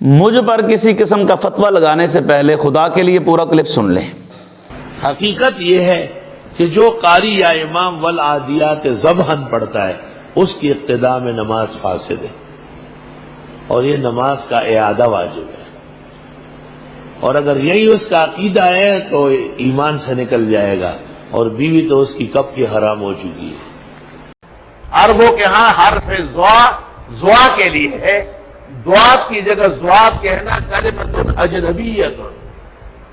مجھ پر کسی قسم کا فتویٰ لگانے سے پہلے خدا کے لیے پورا کلپ سن لیں۔ حقیقت یہ ہے کہ جو قاری یا امام والعادیات ضبحن پڑھتا ہے اس کی ابتداء میں نماز فاسد ہے، اور یہ نماز کا اعادہ واجب ہے، اور اگر یہی اس کا عقیدہ ہے تو ایمان سے نکل جائے گا، اور بیوی تو اس کی کب کی حرام ہو چکی ہے۔ عربوں کے ہاں حرف زوا کے لیے ہے، دعات کی جگہ زوات کہنا کلمۃ اجنبیۃ،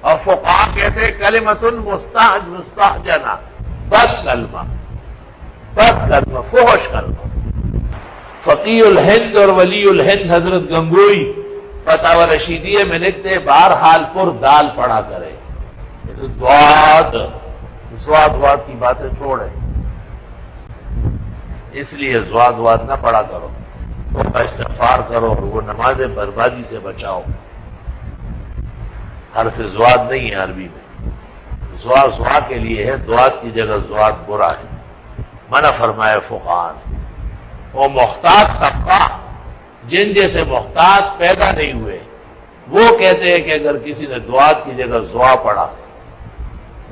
اور فقہا کہتے ہیں کلمۃ مستحجنہ، بد کلمہ، فحش کلمہ۔ فقیہ الہند اور ولی الہند حضرت گنگوئی فتاوی رشیدیہ میں لکھتے ہیں بہرحال پر دال پڑھا کرے، زواد کی باتیں چھوڑے، اس لیے زواد نہ پڑھا کرو، توبہ استغفار کرو اور وہ نماز بربادی سے بچاؤ۔ حرف زواد نہیں ہے عربی میں، زوا کے لیے ہے، دعات کی جگہ زواد برا ہے، منع فرمایا فقہا نے۔ وہ محتاط طبقہ جن جیسے محتاط پیدا نہیں ہوئے وہ کہتے ہیں کہ اگر کسی نے دعات کی جگہ زوا پڑھا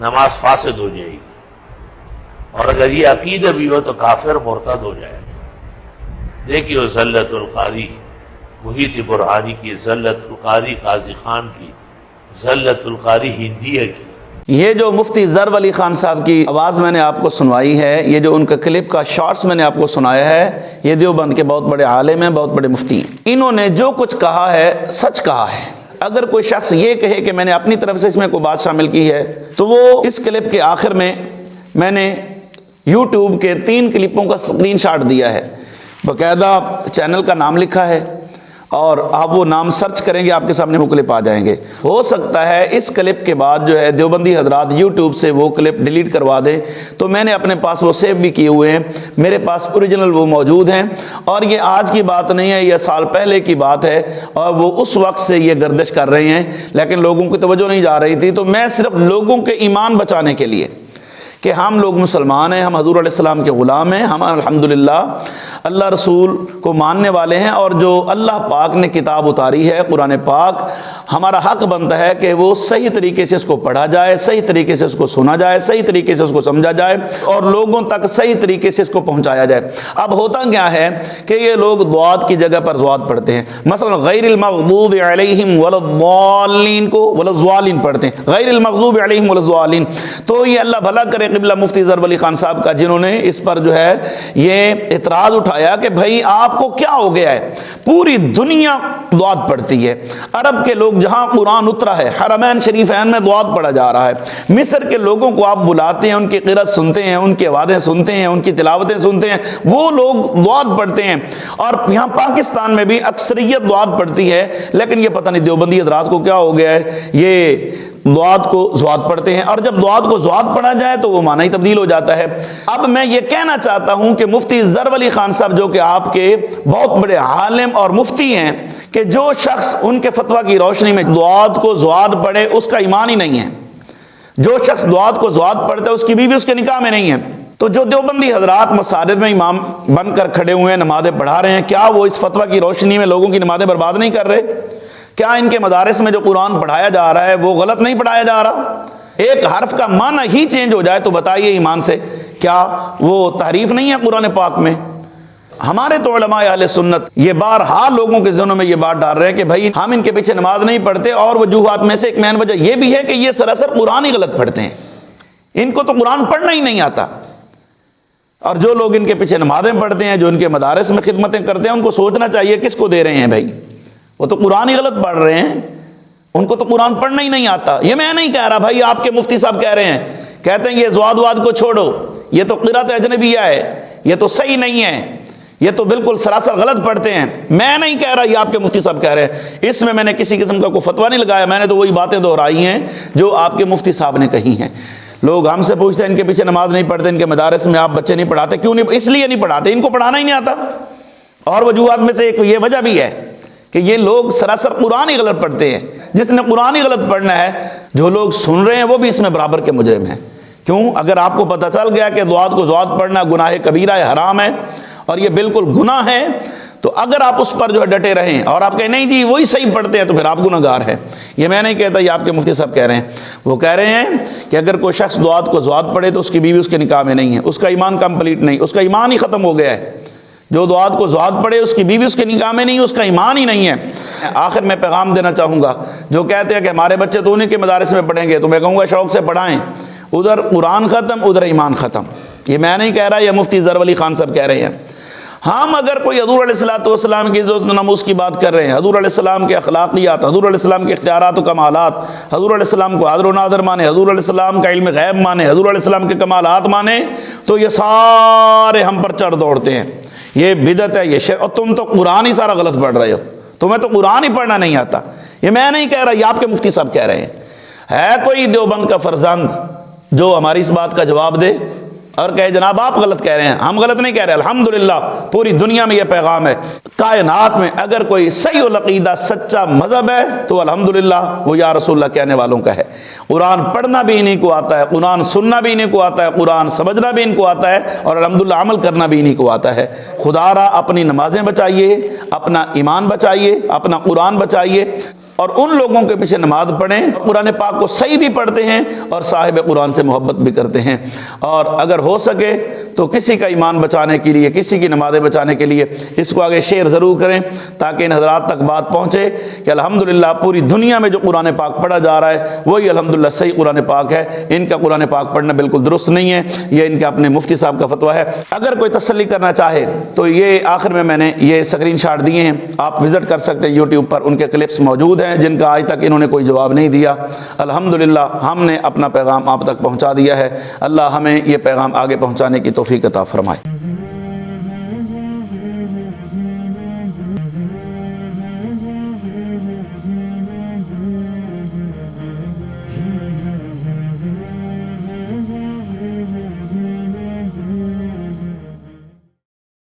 نماز فاسد ہو جائے گی، اور اگر یہ عقیدہ بھی ہو تو کافر مرتد ہو جائے گا۔ دیکھیے زلت القاری محیط برہانی کی، زلت القاری قاضی خان کی، زلت القاری ہندیہ کی۔ یہ جو مفتی ظرف علی خان صاحب کی آواز میں نے آپ کو سنوائی ہے، یہ جو ان کا کلپ کا شارٹس میں نے آپ کو سنایا ہے، یہ دیوبند کے بہت بڑے عالم ہیں، بہت بڑے مفتی ہیں۔ انہوں نے جو کچھ کہا ہے سچ کہا ہے۔ اگر کوئی شخص یہ کہے کہ میں نے اپنی طرف سے اس میں کوئی بات شامل کی ہے تو وہ اس کلپ کے آخر میں نے یوٹیوب کے 3 کلپوں کا اسکرین شاٹ دیا ہے، باقاعدہ چینل کا نام لکھا ہے، اور آپ وہ نام سرچ کریں گے آپ کے سامنے وہ کلپ آ جائیں گے۔ ہو سکتا ہے اس کلپ کے بعد جو ہے دیوبندی حضرات یوٹیوب سے وہ کلپ ڈیلیٹ کروا دیں، تو میں نے اپنے پاس وہ سیو بھی کیے ہوئے ہیں، میرے پاس اوریجنل وہ موجود ہیں، اور یہ آج کی بات نہیں ہے، یہ سال پہلے کی بات ہے، اور وہ اس وقت سے یہ گردش کر رہے ہیں، لیکن لوگوں کی توجہ نہیں جا رہی تھی۔ تو میں صرف لوگوں کے ایمان بچانے کے لیے کہ ہم لوگ مسلمان ہیں، ہم حضور علیہ السلام کے غلام ہیں، ہم الحمدللہ اللہ رسول کو ماننے والے ہیں، اور جو اللہ پاک نے کتاب اتاری ہے قرآن پاک، ہمارا حق بنتا ہے کہ وہ صحیح طریقے سے اس کو پڑھا جائے، صحیح طریقے سے اس کو سنا جائے، صحیح طریقے سے اس کو سمجھا جائے، اور لوگوں تک صحیح طریقے سے اس کو پہنچایا جائے۔ اب ہوتا کیا ہے کہ یہ لوگ دعات کی جگہ پر زواد پڑھتے ہیں، مثلا غیر المغضوب علیہم ولا الضالین کو ولا الضالین پڑھتے ہیں، غیر المغضوب علیہم ولا الضالین۔ تو یہ اللہ بھلا کرے قبلہ مفتی ظرف علی خان صاحب کا، جنہوں نے اس پر جو ہے یہ اعتراض اٹھایا کہ بھائی آپ کو کیا ہو گیا ہے، پوری دنیا دعات پڑھتی ہے، عرب کے لوگ جہاں قرآن اترا ہے حرمین شریفین میں دعات پڑھا جا رہا ہے، مصر کے لوگوں کو آپ بلاتے ہیں، ان کی قرأت سنتے ہیں، ان کی آوازیں سنتے ہیں، ان کی تلاوتیں سنتے ہیں، وہ لوگ دعات پڑھتے ہیں، اور یہاں پاکستان میں بھی اکثریت دعات پڑھتی ہے، لیکن یہ پتہ نہیں دیوبندی حضرات کو کیا ہو گیا ہے، یہ دعات کو زواد پڑھتے ہیں، اور جب دعات کو زواد پڑھا جائے تو وہ معنی تبدیل ہو جاتا ہے۔ اب میں یہ کہنا چاہتا ہوں کہ مفتی ظرف علی خان صاحب جو کہ آپ کے بہت بڑے عالم اور مفتی ہیں، کہ جو شخص ان کے فتویٰ کی روشنی میں دعات کو زواد پڑھے اس کا ایمان ہی نہیں ہے، جو شخص دعات کو زواد پڑھتا ہے اس کی بیوی اس کے نکاح میں نہیں ہے۔ تو جو دیوبندی حضرات مساجد میں امام بن کر کھڑے ہوئے ہیں، نمازیں پڑھا رہے ہیں، کیا وہ اس فتویٰ کی روشنی میں لوگوں کی نمازیں برباد نہیں کر رہے؟ کیا ان کے مدارس میں جو قرآن پڑھایا جا رہا ہے وہ غلط نہیں پڑھایا جا رہا؟ ایک حرف کا معنی ہی چینج ہو جائے تو بتائیے ایمان سے کیا وہ تحریف نہیں ہے قرآن پاک میں؟ ہمارے تو علماء اہل سنت یہ بارہا لوگوں کے ذہنوں میں یہ بات ڈال رہے ہیں کہ بھائی ہم ان کے پیچھے نماز نہیں پڑھتے، اور وجوہات میں سے ایک مین وجہ یہ بھی ہے کہ یہ سراسر قرآن ہی غلط پڑھتے ہیں، ان کو تو قرآن پڑھنا ہی نہیں آتا۔ اور جو لوگ ان کے پیچھے نمازیں پڑھتے ہیں، جو ان کے مدارس میں خدمتیں کرتے ہیں، ان کو سوچنا چاہیے کس کو دے رہے ہیں بھائی، وہ تو قرآن ہی غلط پڑھ رہے ہیں، ان کو تو قرآن پڑھنا ہی نہیں آتا۔ یہ میں نہیں کہہ رہا بھائی، آپ کے مفتی صاحب کہہ رہے ہیں، کہتے ہیں یہ زواد واد کو چھوڑو، یہ تو قرأت اجنبیہ ہے، یہ تو صحیح نہیں ہے، یہ تو بالکل سراسر غلط پڑھتے ہیں۔ میں نہیں کہہ رہا، یہ آپ کے مفتی صاحب کہہ رہے ہیں، اس میں نے کسی قسم کا کوئی فتویٰ نہیں لگایا، میں نے تو وہی باتیں دہرائی ہیں جو آپ کے مفتی صاحب نے کہی ہیں۔ لوگ ہم سے پوچھتے ہیں ان کے پیچھے نماز نہیں پڑھتے، ان کے مدارس میں آپ بچے نہیں پڑھاتے، کیوں نہیں؟ اس لیے نہیں پڑھاتے، ان کو پڑھانا ہی نہیں آتا، اور وجوہات میں سے ایک یہ وجہ بھی ہے کہ یہ لوگ سراسر قرآن ہی غلط پڑھتے ہیں۔ جس نے قرآن ہی غلط پڑھنا ہے، جو لوگ سن رہے ہیں وہ بھی اس میں برابر کے مجرم ہیں۔ کیوں؟ اگر آپ کو پتہ چل گیا کہ دعات کو زواد پڑھنا گناہ کبیرہ ہے، حرام ہے، اور یہ بالکل گناہ ہے، تو اگر آپ اس پر جو ہے ڈٹے رہیں اور آپ کہیں نہیں جی وہی صحیح پڑھتے ہیں تو پھر آپ گناہ گار ہیں۔ یہ میں نہیں کہتا، یہ آپ کے مفتی صاحب کہہ رہے ہیں۔ وہ کہہ رہے ہیں کہ اگر کوئی شخص دعات کو زوات پڑھے تو اس کی بیوی اس کے نکاح میں نہیں ہے، اس کا ایمان کمپلیٹ نہیں، اس کا ایمان ہی ختم ہو گیا ہے۔ جو دعات کو زوات پڑھے اس کی بیوی اس کے نکاح میں نہیں، اس کا ایمان ہی نہیں ہے۔ آخر میں پیغام دینا چاہوں گا، جو کہتے ہیں کہ ہمارے بچے تو انہیں کے مدارس میں پڑھیں گے، تو میں کہوں گا شوق سے پڑھائیں۔ ادھر قرآن ختم، ادھر ایمان ختم۔ یہ میں نہیں کہہ رہا، یہ مفتی ظفر علی خان صاحب کہہ رہے ہیں۔ ہم اگر کوئی حضور علیہ السلام کی عزت و ناموس کی بات کر رہے ہیں، حضور علیہ السلام کے اخلاقیات، حضور علیہ السلام کے اختیارات و کمالات، حضور علیہ السلام کو حاضر و ناظر مانے، حضور علیہ السلام کا علم غیب مانے، حضور علیہ السلام کے کمالات مانے، تو یہ سارے ہم پر چڑھ دوڑتے ہیں۔ یہ بدعت ہے، یہ شرک، اور تم تو قرآن ہی سارا غلط پڑھ رہے ہو، تمہیں تو قرآن ہی پڑھنا نہیں آتا۔ یہ میں نہیں کہہ رہا، یہ آپ کے مفتی صاحب کہہ رہے ہیں۔ ہے کوئی دیوبند کا فرزند جو ہماری اس بات کا جواب دے اور کہے جناب آپ غلط کہہ رہے ہیں؟ ہم غلط نہیں کہہ رہے، الحمدللہ پوری دنیا میں یہ پیغام ہے۔ کائنات میں اگر کوئی صحیح العقیدہ سچا مذہب ہے تو الحمدللہ وہ یا رسول اللہ کہنے والوں کا ہے۔ قرآن پڑھنا بھی انہیں کو آتا ہے، قرآن سننا بھی انہیں کو آتا ہے، قرآن سمجھنا بھی ان کو آتا ہے، اور الحمدللہ عمل کرنا بھی انہیں کو آتا ہے۔ خدا را اپنی نمازیں بچائیے، اپنا ایمان بچائیے، اپنا قرآن بچائیے، اور ان لوگوں کے پیچھے نماز پڑھیں، قرآن پاک کو صحیح بھی پڑھتے ہیں اور صاحب قرآن سے محبت بھی کرتے ہیں۔ اور اگر ہو سکے تو کسی کا ایمان بچانے کے لیے، کسی کی نمازیں بچانے کے لیے اس کو آگے شیئر ضرور کریں، تاکہ ان حضرات تک بات پہنچے کہ الحمدللہ پوری دنیا میں جو قرآن پاک پڑھا جا رہا ہے وہی الحمدللہ صحیح قرآن پاک ہے۔ ان کا قرآن پاک پڑھنا بالکل درست نہیں ہے، یہ ان کے اپنے مفتی صاحب کا فتویٰ ہے۔ اگر کوئی تسلی کرنا چاہے تو یہ آخر میں نے یہ اسکرین شاٹ دیے ہیں، آپ وزٹ کر سکتے ہیں، یوٹیوب پر ان کے کلپس موجود ہیں جن کا آج تک انہوں نے کوئی جواب نہیں دیا۔ الحمدللہ ہم نے اپنا پیغام آپ تک پہنچا دیا ہے۔ اللہ ہمیں یہ پیغام آگے پہنچانے کی توفیق عطا فرمائے۔